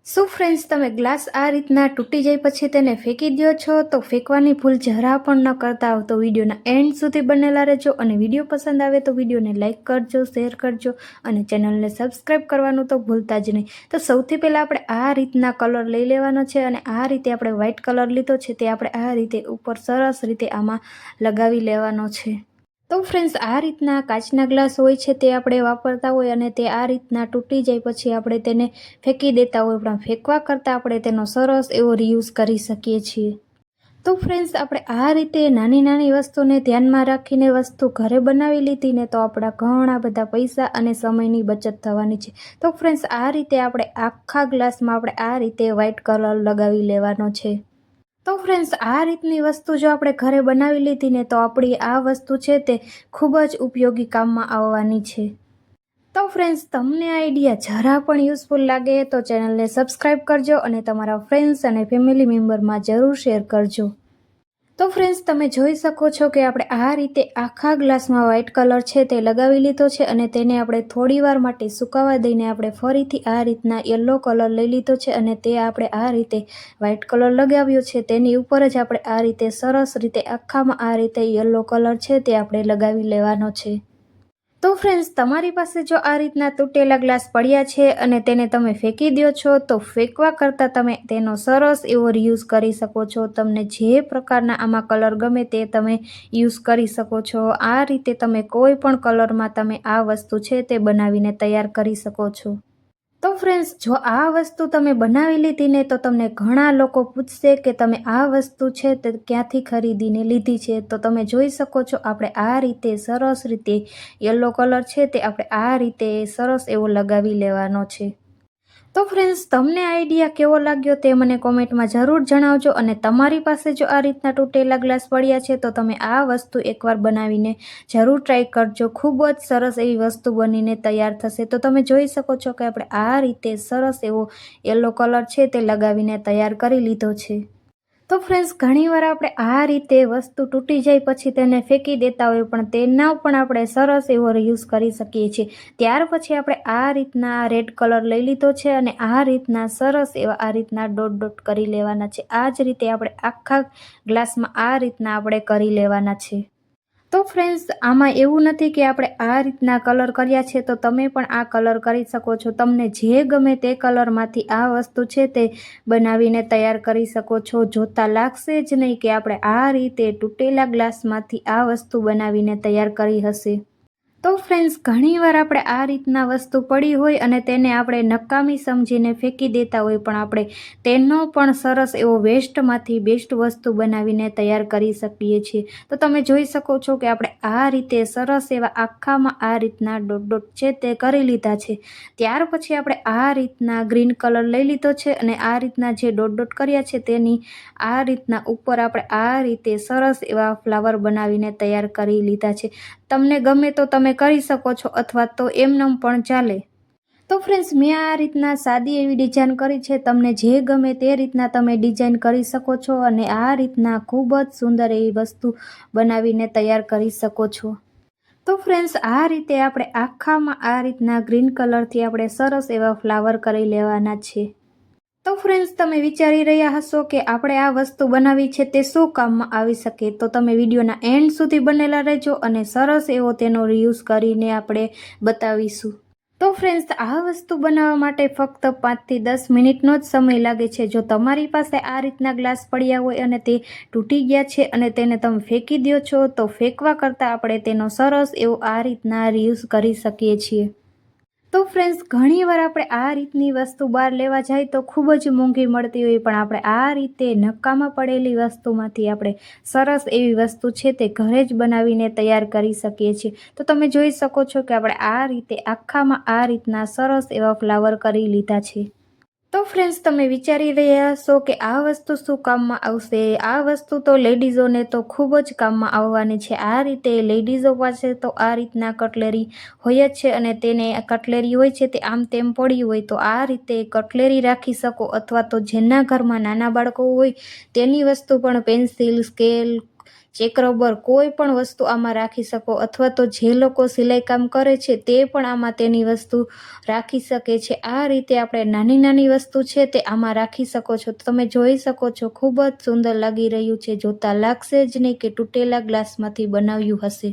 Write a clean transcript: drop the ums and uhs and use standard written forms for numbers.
શું ફ્રેન્ડ્સ, તમે ગ્લાસ આ રીતના તૂટી જાય પછી તેને ફેંકી દો છો? તો ફેંકવાની ભૂલ જરા પણ ન કરતા હો તો વિડીયોના એન્ડ સુધી બનેલા રહેજો, અને વિડીયો પસંદ આવે તો વિડીયોને લાઇક કરજો, શેર કરજો અને ચેનલને સબસ્ક્રાઈબ કરવાનું તો ભૂલતા જ નહીં. તો સૌથી પહેલાં આપણે આ રીતના કલર લઈ લેવાનો છે, અને આ રીતે આપણે વ્હાઇટ કલર લીધો છે તે આપણે આ રીતે ઉપર સરસ રીતે આમાં લગાવી લેવાનો છે. તો ફ્રેન્ડ્સ, આ રીતના કાચના ગ્લાસ હોય છે તે આપણે વાપરતા હોય અને તે આ રીતના તૂટી જાય પછી આપણે તેને ફેંકી દેતા હોય, પણ ફેંકવા કરતાં આપણે તેનો સરસ એવો રિયુઝ કરી શકીએ છીએ. તો ફ્રેન્ડ્સ, આપણે આ રીતે નાની નાની વસ્તુને ધ્યાનમાં રાખીને વસ્તુ ઘરે બનાવી લીધી ને તો આપણા ઘણા બધા પૈસા અને સમયની બચત થવાની છે. તો ફ્રેન્ડ્સ, આ રીતે આપણે આખા ગ્લાસમાં આપણે આ રીતે વ્હાઇટ કલર લગાવી લેવાનો છે. તો ફ્રેન્ડ્સ, આ રીતની વસ્તુ જો આપણે ઘરે બનાવી લીધી ને તો આપણી આ વસ્તુ છે તે ખૂબ જ ઉપયોગી કામમાં આવવાની છે. તો ફ્રેન્ડ્સ, તમને આ આઈડિયા જરા પણ યુઝફુલ લાગે તો ચેનલને સબસ્ક્રાઈબ કરજો અને તમારા ફ્રેન્ડ્સ અને ફેમિલી મેમ્બરમાં જરૂર શેર કરજો. તો ફ્રેન્ડ્સ, તમે જોઈ શકો છો કે આપણે આ રીતે આખા ગ્લાસમાં વ્હાઇટ કલર છે તે લગાવી લીધો છે, અને તેને આપણે થોડી વાર માટે સુકાવા દઈને આપણે ફરીથી આ રીતના યલો કલર લઈ લીધો છે, અને તે આપણે આ રીતે વ્હાઇટ કલર લગાવ્યો છે તેની ઉપર જ આપણે આ રીતે સરસ રીતે આખામાં આ રીતે યલો કલર છે તે આપણે લગાવી લેવાનો છે. તો ફ્રેન્ડ્સ, તમારી પાસે જો આ રીતના તૂટેલા ગ્લાસ પડ્યા છે અને તેને તમે ફેંકી દો છો તો ફેંકવા કરતાં તમે તેનો સરસ એવો રિયુઝ કરી શકો છો. તમને જે પ્રકારના આમાં કલર ગમે તે તમે યુઝ કરી શકો છો. આ રીતે તમે કોઈ પણ કલરમાં તમે આ વસ્તુ છે તે બનાવીને તૈયાર કરી શકો છો. તો ફ્રેન્ડ્સ, જો આ વસ્તુ તમે બનાવી લીધી ને તો તમને ઘણા લોકો પૂછશે કે તમે આ વસ્તુ છે તે ક્યાંથી ખરીદીને લીધી છે. તો તમે જોઈ શકો છો આપણે આ રીતે સરસ રીતે યલો કલર છે તે આપણે આ રીતે સરસ એવો લગાવી લેવાનો છે. તો ફ્રેન્ડ્સ, તમને આઈડિયા કેવો લાગ્યો તે મને કોમેન્ટમાં જરૂર જણાવજો, અને તમારી પાસે જો આ રીતના તૂટેલા ગ્લાસ પડ્યા છે તો તમે આ વસ્તુ એકવાર બનાવીને જરૂર ટ્રાય કરજો. ખૂબ જ સરસ એવી વસ્તુ બનીને તૈયાર થશે. તો તમે જોઈ શકો છો કે આપણે આ રીતે સરસ એવો યલો કલર છે તે લગાવીને તૈયાર કરી લીધો છે. તો ફ્રેન્ડ્સ, ઘણીવાર આપણે આ રીતે વસ્તુ તૂટી જાય પછી તેને ફેંકી દેતા હોય, પણ તેના પણ આપણે સરસ એવો યુઝ કરી શકીએ છીએ. ત્યાર પછી આપણે આ રીતના રેડ કલર લઈ લીધો છે, અને આ રીતના સરસ એવા આ રીતના ડોટ ડોટ કરી લેવાના છે. આ જ રીતે આપણે આખા ગ્લાસમાં આ રીતના આપણે કરી લેવાના છે. તો ફ્રેન્ડ્સ, આમાં એવું નથી કે આપણે આ રીતના કલર કર્યા છે તો તમે પણ આ કલર કરી શકો છો. તમને જે ગમે તે કલરમાંથી આ વસ્તુ છે તે બનાવીને તૈયાર કરી શકો છો. જોતાં લાગશે જ નહીં કે આપણે આ રીતે તૂટેલા ગ્લાસમાંથી આ વસ્તુ બનાવીને તૈયાર કરી હશે. તો ફ્રેન્ડ્સ, ઘણીવાર આપણે આ રીતના વસ્તુ પડી હોય અને તેને આપણે નકામી સમજીને ફેંકી દેતા હોય, પણ આપણે તેનો પણ સરસ એવો વેસ્ટમાંથી બેસ્ટ વસ્તુ બનાવીને તૈયાર કરી શકીએ છીએ. તો તમે જોઈ શકો છો કે આપણે આ રીતે સરસ એવા આખામાં આ રીતના ડોટ ડોટ છે તે કરી લીધા છે. ત્યાર પછી આપણે આ રીતના ગ્રીન કલર લઈ લીધો છે, અને આ રીતના જે ડોટ ડોટ કર્યા છે તેની આ રીતના ઉપર આપણે આ રીતે સરસ એવા ફ્લાવર બનાવીને તૈયાર કરી લીધા છે. તમને ગમે તો તમે કરી શકો છો, અથવા તો એમનેમ પણ ચાલે. તો ફ્રેન્ડ્સ, મેં આ રીતના સાદી એવી ડિઝાઇન કરી છે. તમને જે ગમે તે રીતના તમે ડિઝાઇન કરી શકો છો, અને આ રીતના ખૂબ જ સુંદર એવી વસ્તુ બનાવીને તૈયાર કરી શકો છો. તો ફ્રેન્ડ્સ, આ રીતે આપણે આખામાં આ રીતના ગ્રીન કલરથી આપણે સરસ એવા ફ્લાવર કરી લેવાના છે. તો ફ્રેન્ડ્સ, તમે વિચારી રહ્યા હશો કે આપણે આ વસ્તુ બનાવી છે તે શું કામમાં આવી શકે. તો તમે વિડીયોના એન્ડ સુધી બનેલા રહેજો, અને સરસ એવો તેનો રિયુઝ કરીને આપણે બતાવીશું. તો ફ્રેન્ડ્સ, આ વસ્તુ બનાવવા માટે ફક્ત 5 થી 10 મિનિટનો જ સમય લાગે છે. જો તમારી પાસે આ રીતના ગ્લાસ પડ્યા હોય અને તે તૂટી ગયા છે અને તેને તમે ફેંકી દો છો તો ફેંકવા કરતાં આપણે તેનો સરસ એવો આ રીતના રિયુઝ કરી શકીએ છીએ. તો ફ્રેન્ડ્સ, ઘણીવાર આપણે આ રીતની વસ્તુ બહાર લેવા જાય તો ખૂબ જ મોંઘી મળતી હોય, પણ આપણે આ રીતે નકામાં પડેલી વસ્તુમાંથી આપણે સરસ એવી વસ્તુ છે તે ઘરે જ બનાવીને તૈયાર કરી શકીએ છીએ. તો તમે જોઈ શકો છો કે આપણે આ રીતે આખામાં આ રીતના સરસ એવા ફ્લાવર કરી લીધા છે. તો ફ્રેન્ડ્સ, તમે વિચારી રહ્યા હશો કે આ વસ્તુ શું કામમાં આવશે. આ વસ્તુ તો લેડીઝોને તો ખૂબ જ કામમાં આવવાની છે. આ રીતે લેડીઝો પાસે તો આ રીતના કટલેરી હોય જ છે, અને તેને કટલેરી હોય છે તે આમ તેમ પડી હોય તો આ રીતે કટલેરી રાખી શકો, અથવા તો જેના ઘરમાં નાના બાળકો હોય તેની વસ્તુ પણ પેન્સિલ, સ્કેલ, ચેક રબર કોઈ પણ વસ્તુ આમાં રાખી શકો, અથવા તો જે લોકો સિલાઈ કામ કરે છે તે પણ આમાં તેની વસ્તુ રાખી શકે છે. આ રીતે આપણે નાની નાની વસ્તુ છે તે આમાં રાખી શકો છો. તમે જોઈ શકો છો ખૂબ જ સુંદર લાગી રહ્યું છે. જોતા લાગશે જ નહીં કે તૂટેલા ગ્લાસમાંથી બનાવ્યું હશે.